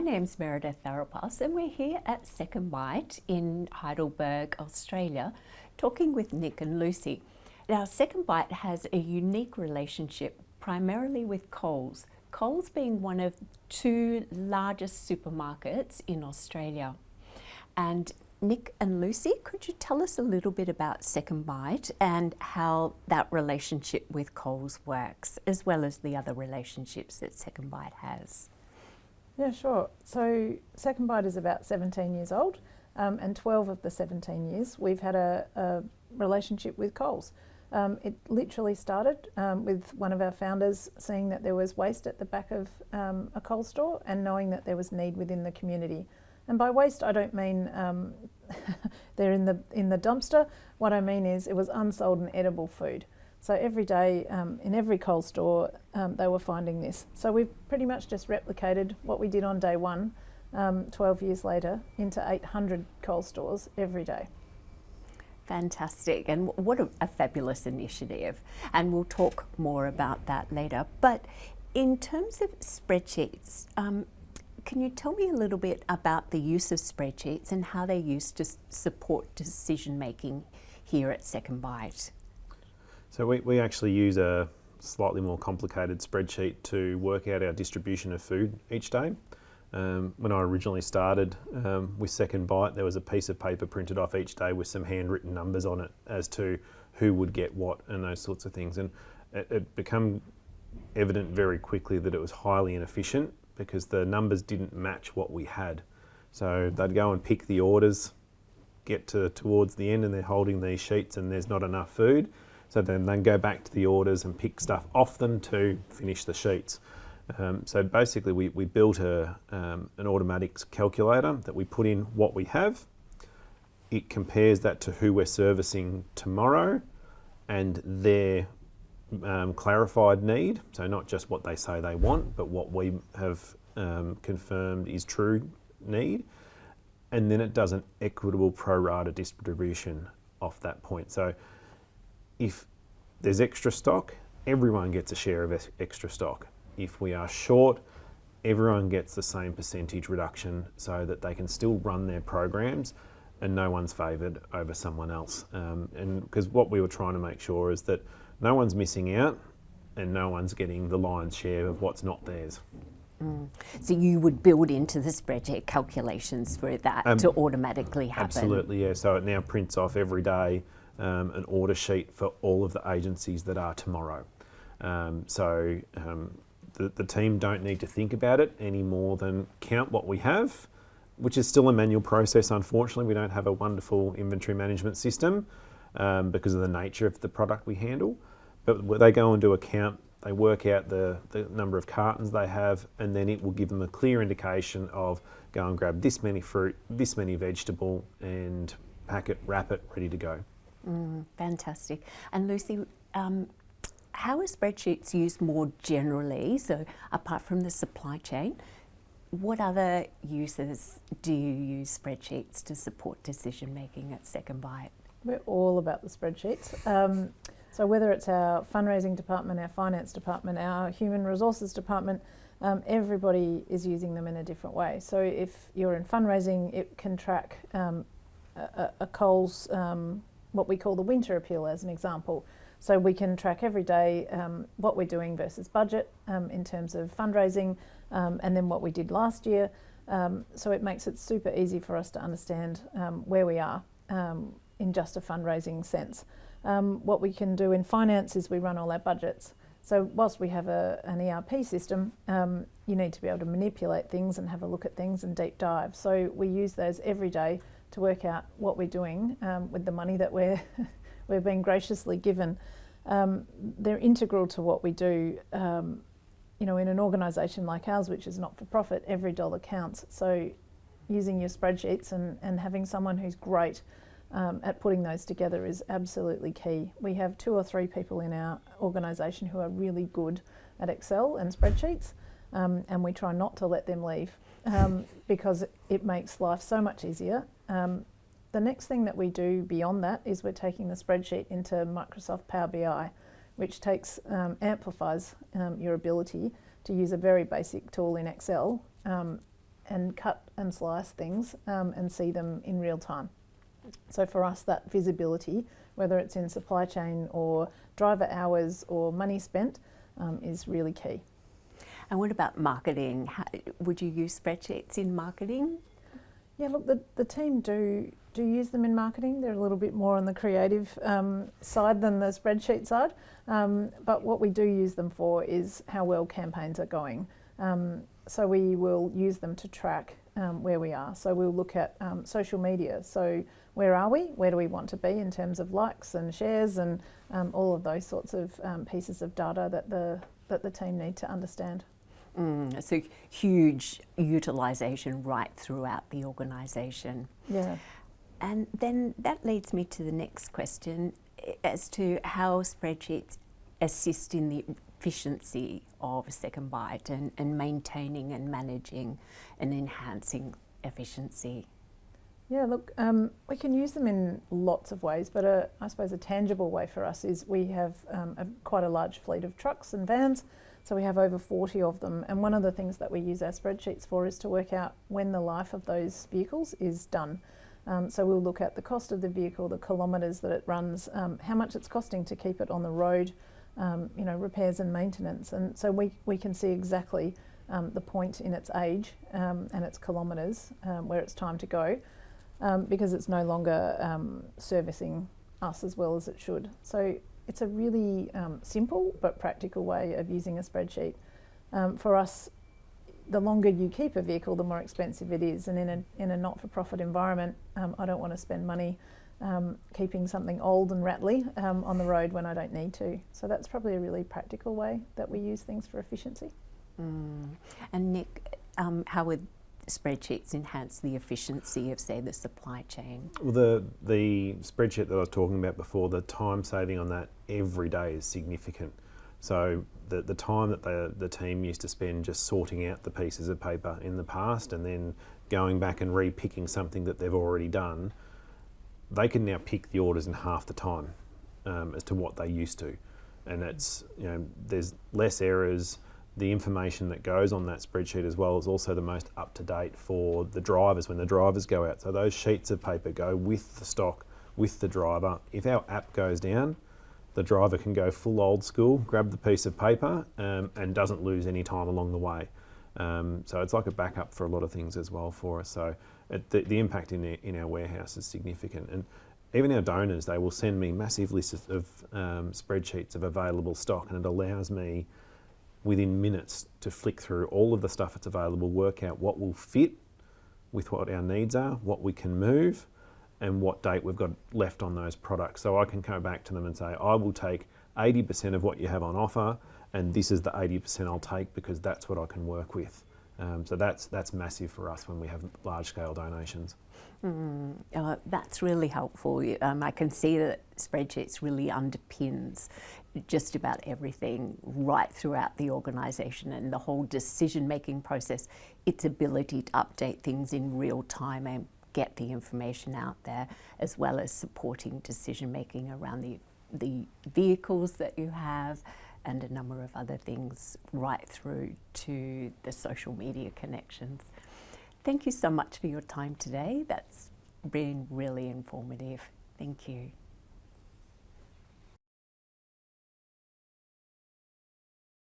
name's Meredith Tharapos and we're here at SecondBite in Heidelberg, Australia, talking with Nick and Lucy. Now, SecondBite has a unique relationship primarily with Coles, Coles being one of two largest supermarkets in Australia. And Nick and Lucy, could you tell us a little bit about SecondBite and how that relationship with Coles works, as well as the other relationships that SecondBite has? Yeah, sure. So SecondBite is about 17 years old, and 12 of the 17 years we've had a relationship with Coles. It literally started with one of our founders seeing that there was waste at the back of a Coles store and knowing that there was need within the community. And by waste, I don't mean they're in the dumpster. What I mean is it was unsold and edible food. So every day in every Coles store, they were finding this. So we've pretty much just replicated what we did on day one, 12 years later, into 800 Coles stores every day. Fantastic, and what a fabulous initiative. And we'll talk more about that later. But in terms of spreadsheets, can you tell me a little bit about the use of spreadsheets and how they're used to support decision making here at SecondBite? So we actually use a slightly more complicated spreadsheet to work out our distribution of food each day. When I originally started with SecondBite, there was a piece of paper printed off each day with some handwritten numbers on it as to who would get what and those sorts of things. And it became evident very quickly that it was highly inefficient because the numbers didn't match what we had. So they'd go and pick the orders, get towards the end and they're holding these sheets and there's not enough food. So then they go back to the orders and pick stuff off them to finish the sheets. So basically we built an automatic calculator that we put in what we have. It compares that to who we're servicing tomorrow and their clarified need. So not just what they say they want, but what we have confirmed is true need. And then it does an equitable pro rata distribution off that point. So if there's extra stock, everyone gets a share of extra stock. If we are short, everyone gets the same percentage reduction so that they can still run their programs and no one's favoured over someone else. And because what we were trying to make sure is that no one's missing out and no one's getting the lion's share of what's not theirs. So you would build into the spreadsheet calculations for that to automatically happen? Absolutely, yeah. So it now prints off every day an order sheet for all of the agencies that are tomorrow. The team don't need to think about it any more than count what we have, which is still a manual process. Unfortunately, we don't have a wonderful inventory management system because of the nature of the product we handle. But they go and do a count, they work out the number of cartons they have, and then it will give them a clear indication of go and grab this many fruit, this many vegetable, and pack it, wrap it, ready to go. Fantastic. And Lucy, how are spreadsheets used more generally? So apart from the supply chain, what other uses do you use spreadsheets to support decision making at SecondBite? We're all about the spreadsheets. So whether it's our fundraising department, our finance department, our human resources department, everybody is using them in a different way. So if you're in fundraising, it can track a Coles, what we call the winter appeal as an example. So we can track every day what we're doing versus budget in terms of fundraising, and then what we did last year. So it makes it super easy for us to understand where we are in just a fundraising sense. What we can do in finance is we run all our budgets. So whilst we have an ERP system, you need to be able to manipulate things and have a look at things and deep dive. So we use those every day to work out what we're doing with the money that we're being graciously given. They're integral to what we do. In an organisation like ours, which is not for profit, every dollar counts. So using your spreadsheets and having someone who's great at putting those together is absolutely key. We have 2 or 3 people in our organisation who are really good at Excel and spreadsheets, and we try not to let them leave because it makes life so much easier. The next thing that we do beyond that is we're taking the spreadsheet into Microsoft Power BI, which amplifies your ability to use a very basic tool in Excel and cut and slice things and see them in real time. So for us, that visibility, whether it's in supply chain or driver hours or money spent, is really key. And what about marketing? Would you use spreadsheets in marketing? Yeah, look, the team do use them in marketing. They're a little bit more on the creative side than the spreadsheet side. But what we do use them for is how well campaigns are going. So we will use them to track where we are. So we'll look at social media. So where are we? Where do we want to be in terms of likes and shares and all of those sorts of pieces of data that the team need to understand. So huge utilisation right throughout the organisation. Yeah. And then that leads me to the next question as to how spreadsheets assist in the efficiency of SecondBite and maintaining and managing and enhancing efficiency. Yeah, look, we can use them in lots of ways, but I suppose a tangible way for us is we have quite a large fleet of trucks and vans, so we have over 40 of them, and one of the things that we use our spreadsheets for is to work out when the life of those vehicles is done. So we'll look at the cost of the vehicle, the kilometres that it runs, how much it's costing to keep it on the road, repairs and maintenance, and so we can see exactly the point in its age and its kilometres where it's time to go. Because it's no longer servicing us as well as it should. So it's a really simple but practical way of using a spreadsheet. For us, the longer you keep a vehicle, the more expensive it is. And in a not-for-profit environment, I don't want to spend money keeping something old and rattly on the road when I don't need to. So that's probably a really practical way that we use things for efficiency. And Nick, how would spreadsheets enhance the efficiency of, say, the supply chain? Well, the spreadsheet that I was talking about before, the time saving on that every day is significant. So the time that the team used to spend just sorting out the pieces of paper in the past and then going back and re-picking something that they've already done, they can now pick the orders in half the time as to what they used to. And it's, there's less errors. The information that goes on that spreadsheet as well is also the most up-to-date for the drivers when the drivers go out. So those sheets of paper go with the stock, with the driver. If our app goes down, the driver can go full old school, grab the piece of paper and doesn't lose any time along the way. So it's like a backup for a lot of things as well for us. So the impact in our warehouse is significant. And even our donors, they will send me massive lists of spreadsheets of available stock, and it allows me within minutes to flick through all of the stuff that's available, work out what will fit with what our needs are, what we can move, and what date we've got left on those products. So I can go back to them and say, I will take 80% of what you have on offer, and this is the 80% I'll take because that's what I can work with. So that's massive for us when we have large-scale donations. That's really helpful. I can see that spreadsheets really underpins just about everything right throughout the organisation and the whole decision-making process, its ability to update things in real time and get the information out there, as well as supporting decision-making around the vehicles that you have and a number of other things right through to the social media connections. Thank you so much for your time today. That's been really informative. Thank you.